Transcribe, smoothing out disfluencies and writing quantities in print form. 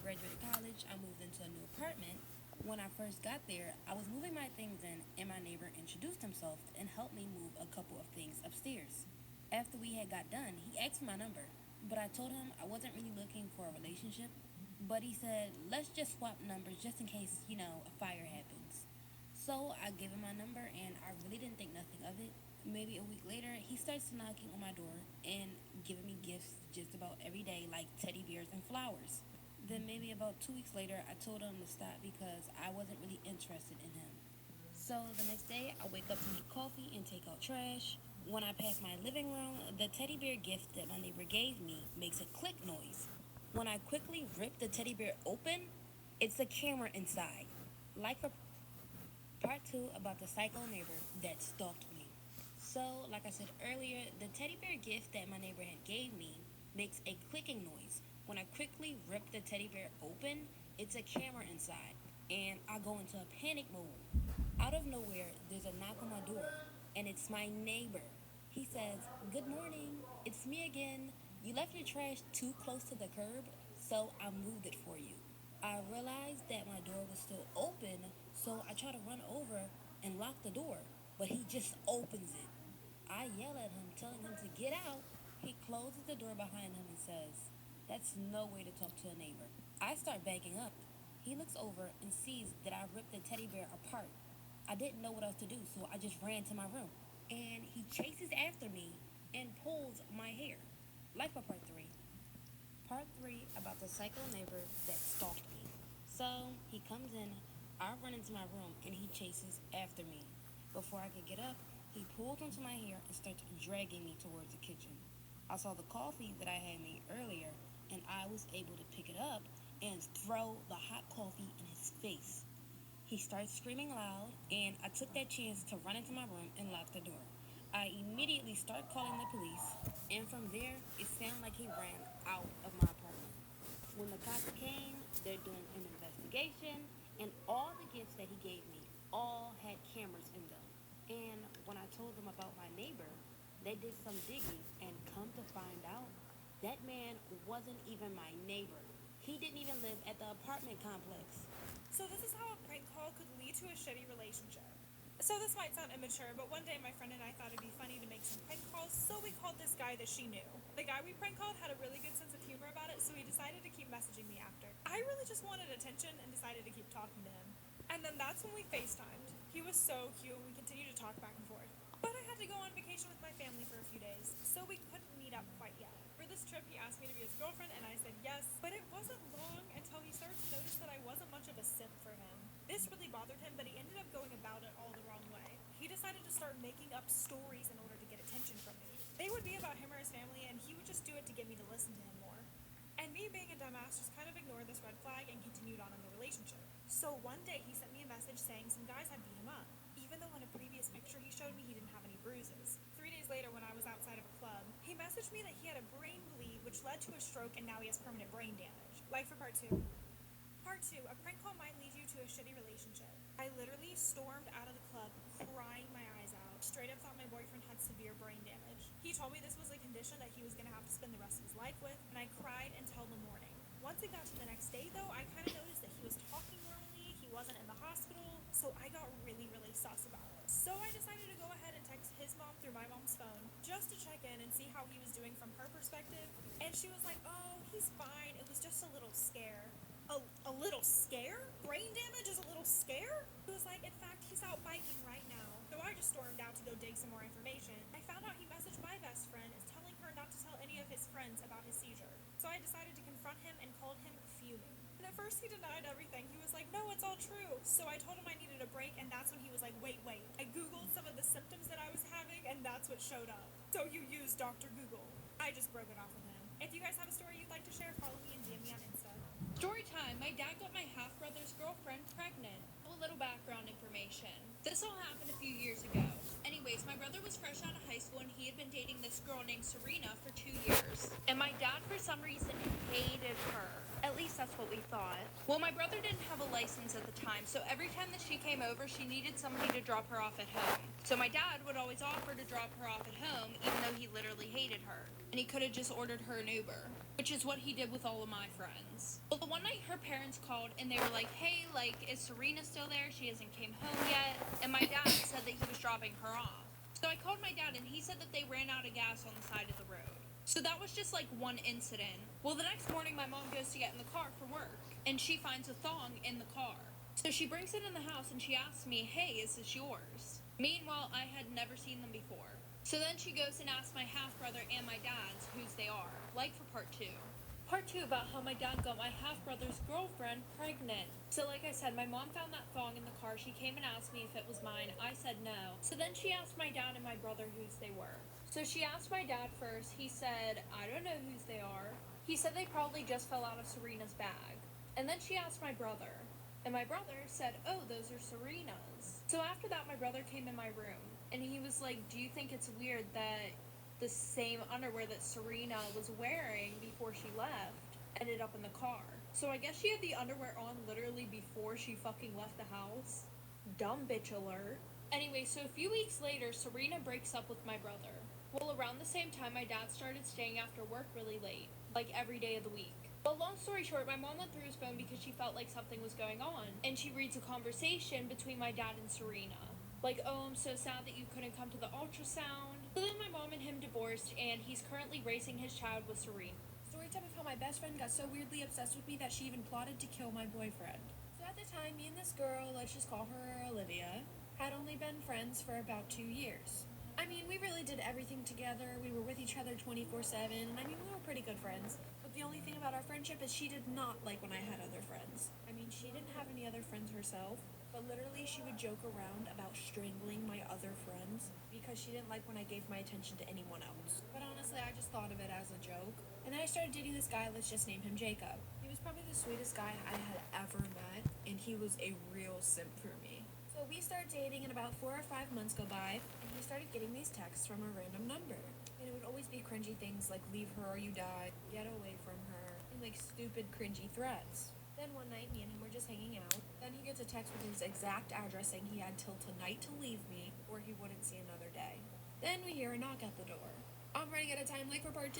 graduated college, I moved into a new apartment. When I first got there, I was moving my things in, and my neighbor introduced himself and helped me move a couple of things upstairs. After we had got done, he asked for my number, but I told him I wasn't really looking for a relationship. But he said, let's just swap numbers just in case, a fire happens. So I gave him my number, and I really didn't think nothing of it. Maybe a week later, he starts knocking on my door and giving me gifts just about every day, like teddy bears and flowers. Then, maybe about 2 weeks later, I told him to stop because I wasn't really interested in him. So, the next day, I wake up to make coffee and take out trash. When I pass my living room, the teddy bear gift that my neighbor gave me makes a click noise. When I quickly rip the teddy bear open, it's a camera inside. Like for part two about the psycho neighbor that stalked me. So, like I said earlier, the teddy bear gift that my neighbor had gave me makes a clicking noise. When I quickly rip the teddy bear open, it's a camera inside, and I go into a panic mode. Out of nowhere, there's a knock on my door, and it's my neighbor. He says, "Good morning, it's me again. You left your trash too close to the curb, so I moved it for you." I realized that my door was still open, so I try to run over and lock the door, but he just opens it. I yell at him, telling him to get out. He closes the door behind him and says, "That's no way to talk to a neighbor." I start backing up. He looks over and sees that I ripped the teddy bear apart. I didn't know what else to do, so I just ran to my room. And he chases after me and pulls my hair. Like for part three. Part three about the psycho neighbor that stalked me. So he comes in, I run into my room, and he chases after me. Before I could get up, he pulls onto my hair and starts dragging me towards the kitchen. I saw the coffee that I had made earlier, and I was able to pick it up and throw the hot coffee in his face. He started screaming loud, and I took that chance to run into my room and lock the door. I immediately started calling the police, and from there, it sounded like he ran out of my apartment. When the cops came, they're doing an investigation, and all the gifts that he gave me all had cameras in them. And when I told them about my neighbor, they did some digging, and come to find out, that man wasn't even my neighbor. He didn't even live at the apartment complex. So this is how a prank call could lead to a shitty relationship. So this might sound immature, but one day my friend and I thought it'd be funny to make some prank calls, so we called this guy that she knew. The guy we prank called had a really good sense of humor about it, so he decided to keep messaging me after. I really just wanted attention and decided to keep talking to him. And then that's when we FaceTimed. He was so cute and we continued to talk back and forth. But I had to go on vacation with my family for a few days, so we couldn't meet up quite yet. For this trip, he asked me to be his girlfriend, and I said yes, but it wasn't long until he started to notice that I wasn't much of a simp for him. This really bothered him, but he ended up going about it all the wrong way. He decided to start making up stories in order to get attention from me. They would be about him or his family, and he would just do it to get me to listen to him more. And me, being a dumbass, just kind of ignored this red flag and continued on in the relationship. So one day he sent me a message saying some guys had beat him up, even though in a previous picture he showed me he didn't have any bruises. 3 days later, when I was outside of a club, he messaged me that he had a brain bleed which led to a stroke and now he has permanent brain damage. Like for part two. Part two, a prank call might lead you to a shitty relationship. I literally stormed out of the club crying my eyes out. Straight up thought my boyfriend had severe brain damage. He told me this was a condition that he was going to have to spend the rest of his life with, and I cried until the morning. Once it got to the next day though, I kind of noticed that he was talking normally, he wasn't in the hospital, so I got really sus about it. So I decided to go ahead and text his mom through my mom's phone just to check in and see how he was doing from her perspective, and she was like, "Oh, he's fine, it was just a little scare." A little scare? Brain damage is a little scare? He was like, "In fact, he's out biking right now." So I just stormed out to go dig some more information. I found out he messaged my best friend telling her not to tell any of his friends about his seizure. So I decided to confront him and called him fuming. And at first he denied everything. He was like, "No, it's all true." So I told him I needed a break, and that's when he was like, wait. I googled some of the symptoms that I was having, and that's what showed up. "So you used Dr. Google." I just broke it off with him. If you guys have a story you'd like to share, follow me and DM me on Insta. Story time. My dad got my half-brother's girlfriend pregnant. A little background information. This all happened a few years ago. Anyways, my brother was fresh out of high school and he had been dating this girl named Serena for 2 years. And my dad, for some reason, hated her. At least that's what we thought. Well, my brother didn't have a license at the time, so every time that she came over, she needed somebody to drop her off at home. So my dad would always offer to drop her off at home, even though he literally hated her. And he could have just ordered her an Uber. which is what he did with all of my friends. Well, the one night her parents called and they were like, hey, like, is Serena still there? She hasn't came home yet. And my dad said that he was dropping her off. So I called my dad and he said that they ran out of gas on the side of the road. So that was just like one incident. Well, the next morning my mom goes to get in the car for work and she finds a thong in the car. So she brings it in the house and she asks me, hey, is this yours? Meanwhile, I had never seen them before. So then she goes and asks my half-brother and my dad's whose they are, like for part 2. Part 2 about how my dad got my half-brother's girlfriend pregnant. So like I said, my mom found that thong in the car. She came and asked me if it was mine. I said no. So then she asked my dad and my brother whose they were. So she asked my dad first. He said, I don't know whose they are. He said they probably just fell out of Serena's bag. And then she asked my brother. And my brother said, oh, those are Serena's. So after that, my brother came in my room. And he was like, do you think it's weird that the same underwear that Serena was wearing before she left ended up in the car? So I guess she had the underwear on literally before she fucking left the house. Dumb bitch alert. Anyway, so a few weeks later, Serena breaks up with my brother. Well, around the same time, my dad started staying after work really late, like every day of the week. But long story short, my mom went through his phone because she felt like something was going on, and she reads a conversation between my dad and Serena. Like, oh, I'm so sad that you couldn't come to the ultrasound. So then my mom and him divorced, and he's currently raising his child with Serena. Story time of how my best friend got so weirdly obsessed with me that she even plotted to kill my boyfriend. So at the time, me and this girl, let's just call her Olivia, had only been friends for about 2 years. I mean, we really did everything together. We were with each other 24/7, and I mean, we were pretty good friends. But the only thing about our friendship is she did not like when I had other friends. I mean, she didn't have any other friends herself, but literally she would joke around about strangling my other friends because she didn't like when I gave my attention to anyone else. But honestly, I just thought of it as a joke. And then I started dating this guy, let's just name him Jacob. He was probably the sweetest guy I had ever met, and he was a real simp for me. So we started dating, and about 4 or 5 months go by, and he started getting these texts from a random number. And it would always be cringy things like leave her or you die, get away from her, and like stupid cringy threats. Then one night, me and him were just hanging out. Then he gets a text with his exact address saying he had till tonight to leave me or he wouldn't see another day. Then we hear a knock at the door. I'm running out of time, late for part 2.